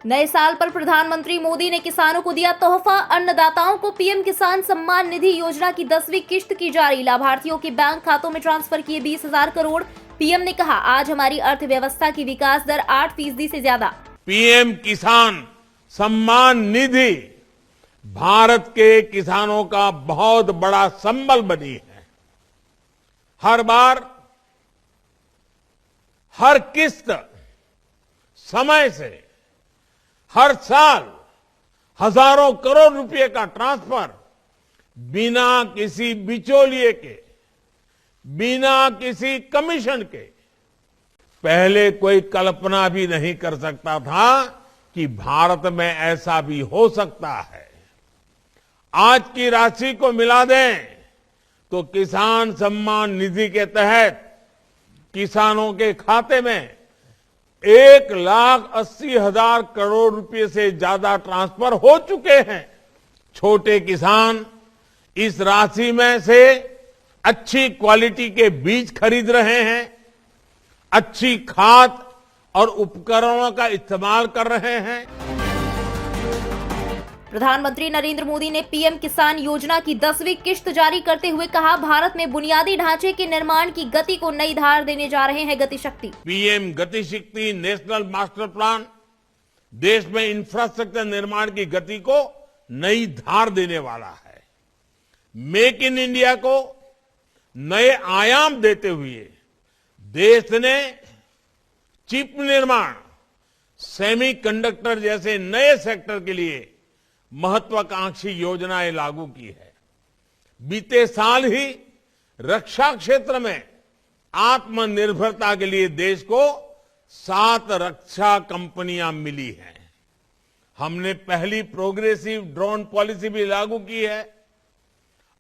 नए साल पर प्रधानमंत्री मोदी ने किसानों को दिया तोहफा, अन्नदाताओं को पीएम किसान सम्मान निधि योजना की 10वीं किश्त की जारी, लाभार्थियों के बैंक खातों में ट्रांसफर किए 20,000 करोड़। पीएम ने कहा, आज हमारी अर्थव्यवस्था की विकास दर 8% से ज्यादा। पीएम किसान सम्मान निधि भारत के किसानों का बहुत बड़ा संबल बनी है। हर बार हर किस्त समय से हर साल हजारों करोड़ रुपए का ट्रांसफर बिना किसी बिचौलिए के, बिना किसी कमीशन के। पहले कोई कल्पना भी नहीं कर सकता था कि भारत में ऐसा भी हो सकता है। आज की राशि को मिला दें तो किसान सम्मान निधि के तहत किसानों के खाते में 1,80,000 करोड़ रुपए से ज्यादा ट्रांसफर हो चुके हैं। छोटे किसान इस राशि में से अच्छी क्वालिटी के बीज खरीद रहे हैं, अच्छी खाद और उपकरणों का इस्तेमाल कर रहे हैं। प्रधानमंत्री नरेंद्र मोदी ने पीएम किसान योजना की 10वीं किश्त जारी करते हुए कहा, भारत में बुनियादी ढांचे के निर्माण की गति को नई धार देने जा रहे हैं गति शक्ति। पीएम गति शक्ति नेशनल मास्टर प्लान देश में इंफ्रास्ट्रक्चर निर्माण की गति को नई धार देने वाला है। मेक इन इंडिया को नए आयाम देते हुए देश ने चिप निर्माण, सेमीकंडक्टर जैसे नए सेक्टर के लिए महत्वाकांक्षी योजनाएं लागू की है। बीते साल ही रक्षा क्षेत्र में आत्मनिर्भरता के लिए देश को 7 रक्षा कंपनियां मिली हैं। हमने पहली प्रोग्रेसिव ड्रोन पॉलिसी भी लागू की है।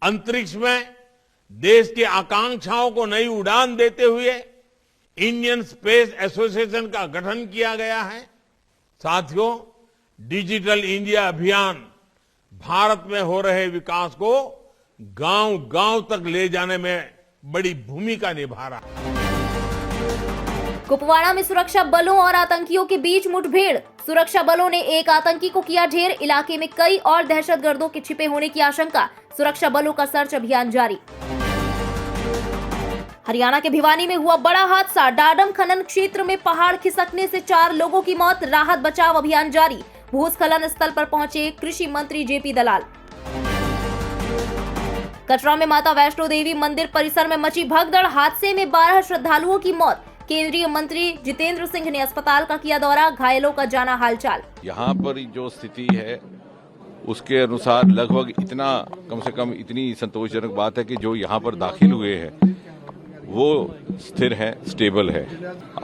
अंतरिक्ष में देश की आकांक्षाओं को नई उड़ान देते हुए इंडियन स्पेस एसोसिएशन का गठन किया गया है। साथियों, डिजिटल इंडिया अभियान भारत में हो रहे विकास को गांव-गांव तक ले जाने में बड़ी भूमिका निभा रहा है। कुपवाड़ा में सुरक्षा बलों और आतंकियों के बीच मुठभेड़, सुरक्षा बलों ने एक आतंकी को किया ढेर, इलाके में कई और दहशतगर्दों के छिपे होने की आशंका, सुरक्षा बलों का सर्च अभियान जारी। हरियाणा के भिवानी में हुआ बड़ा हादसा, डाडम खनन क्षेत्र में पहाड़ खिसकने से 4 लोगों की मौत, राहत बचाव अभियान जारी। भूस्खलन स्थल पर पहुंचे कृषि मंत्री जेपी दलाल। कटरा में माता वैष्णो देवी मंदिर परिसर में मची भगदड़, हादसे में 12 श्रद्धालुओं की मौत, केंद्रीय मंत्री जितेंद्र सिंह ने अस्पताल का किया दौरा, घायलों का जाना हालचाल। यहाँ पर जो स्थिति है उसके अनुसार लगभग इतना, कम से कम इतनी संतोषजनक बात है कि जो यहाँ पर दाखिल हुए हैं वो स्थिर है, स्टेबल है।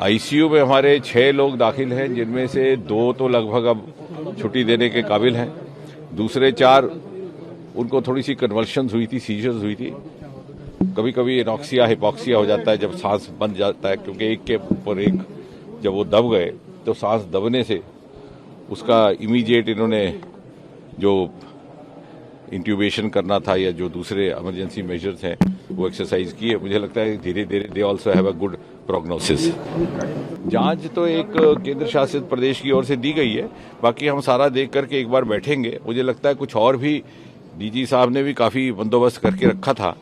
आईसीयू में हमारे 6 लोग दाखिल हैं, जिनमें से 2 तो लगभग अब छुट्टी देने के काबिल हैं। दूसरे 4 उनको थोड़ी सी कन्वर्शंस हुई थी, सीजर्स हुई थी। कभी कभी एनॉक्सिया, हिपोक्सिया हो जाता है जब सांस बंद जाता है, क्योंकि एक के ऊपर एक जब वो दब गए तो सांस दबने से उसका इमीडिएट इन्होंने जो इंट्यूबेशन करना था या जो दूसरे इमरजेंसी मेजर्स हैं वो एक्सरसाइज की है। मुझे लगता है धीरे धीरे they also have a good prognosis. जांच तो एक केंद्र शासित प्रदेश की ओर से दी गई है, बाकी हम सारा देख करके एक बार बैठेंगे। मुझे लगता है कुछ और भी डीजी साहब ने भी काफी बंदोबस्त करके रखा था,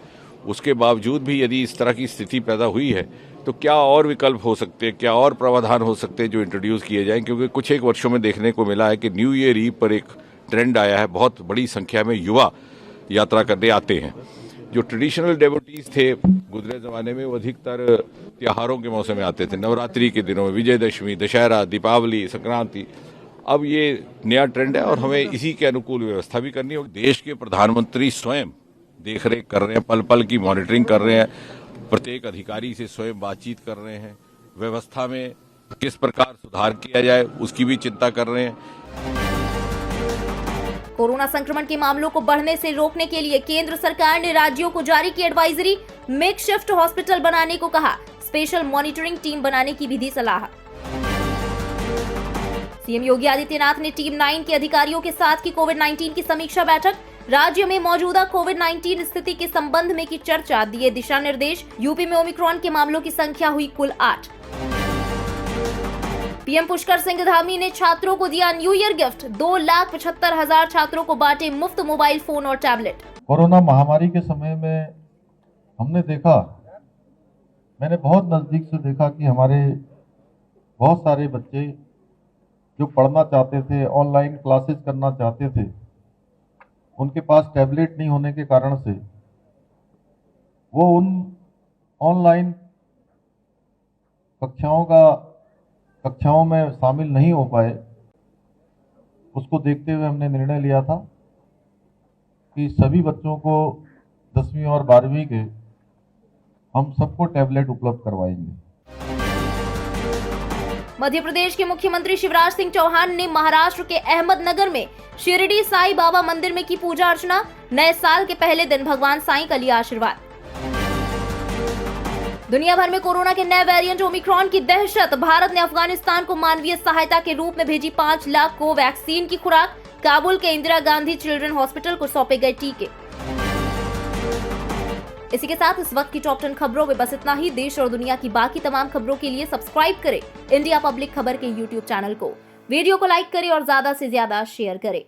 उसके बावजूद भी यदि इस तरह की स्थिति पैदा हुई है तो क्या और विकल्प हो सकते हैं, क्या और प्रावधान हो सकते हैं जो इंट्रोड्यूस किए जाएं। क्योंकि कुछ एक वर्षों में देखने को मिला है कि न्यू ईयर ईव पर एक ट्रेंड आया है, बहुत बड़ी संख्या में युवा यात्रा करने आते हैं। जो ट्रेडिशनल डेवोटीज थे गुजरे जमाने में, वो अधिकतर त्योहारों के मौसम में आते थे, नवरात्रि के दिनों में, विजयदशमी, दशहरा, दीपावली, संक्रांति। अब ये नया ट्रेंड है और हमें इसी के अनुकूल व्यवस्था भी करनी होगी। देश के प्रधानमंत्री स्वयं देख रेख कर रहे हैं, पल पल की मॉनिटरिंग कर रहे हैं, प्रत्येक अधिकारी से स्वयं बातचीत कर रहे हैं, व्यवस्था में किस प्रकार सुधार किया जाए उसकी भी चिंता कर रहे हैं। कोरोना संक्रमण के मामलों को बढ़ने से रोकने के लिए केंद्र सरकार ने राज्यों को जारी की एडवाइजरी, मेकशिफ्ट हॉस्पिटल बनाने को कहा, स्पेशल मॉनिटरिंग टीम बनाने की भी दी सलाह। सीएम योगी आदित्यनाथ ने टीम 9 के अधिकारियों के साथ की कोविड-19 की समीक्षा बैठक, राज्य में मौजूदा कोविड-19 स्थिति के संबंध में की चर्चा, दिए दिशा निर्देश। यूपी में ओमिक्रॉन के मामलों की संख्या हुई कुल 8। पीएम पुष्कर सिंह धामी ने छात्रों को दिया न्यू ईयर गिफ्ट। 2,75,000 छात्रों को बांटे मुफ्त मोबाइल फोन और टैबलेट। कोरोना महामारी के समय में हमने देखा, मैंने बहुत नज़दीक से देखा कि हमारे बहुत सारे बच्चे जो पढ़ना चाहते थे, ऑनलाइन क्लासेस करना चाहते थे, उनके पास टैबलेट नहीं होने के कारण से वो उन ऑनलाइन कक्षाओं में शामिल नहीं हो पाए। उसको देखते हुए हमने निर्णय लिया था कि सभी बच्चों को 10वीं और 12वीं के हम सबको टैबलेट उपलब्ध करवाएंगे। मध्य प्रदेश के मुख्यमंत्री शिवराज सिंह चौहान ने महाराष्ट्र के अहमदनगर में शिरडी साईं बाबा मंदिर में की पूजा अर्चना। नए साल के पहले दिन भगवान साईं का लिया आशीर्वाद। दुनिया भर में कोरोना के नए वेरिएंट ओमिक्रॉन की दहशत। भारत ने अफगानिस्तान को मानवीय सहायता के रूप में भेजी 5 लाख को वैक्सीन की खुराक। काबुल के इंदिरा गांधी चिल्ड्रन हॉस्पिटल को सौंपे गए टीके। इसी के साथ इस वक्त की टॉप 10 खबरों में बस इतना ही। देश और दुनिया की बाकी तमाम खबरों के लिए सब्सक्राइब करें इंडिया पब्लिक खबर के YouTube चैनल को। वीडियो को लाइक करें और ज्यादा से ज्यादा शेयर करें।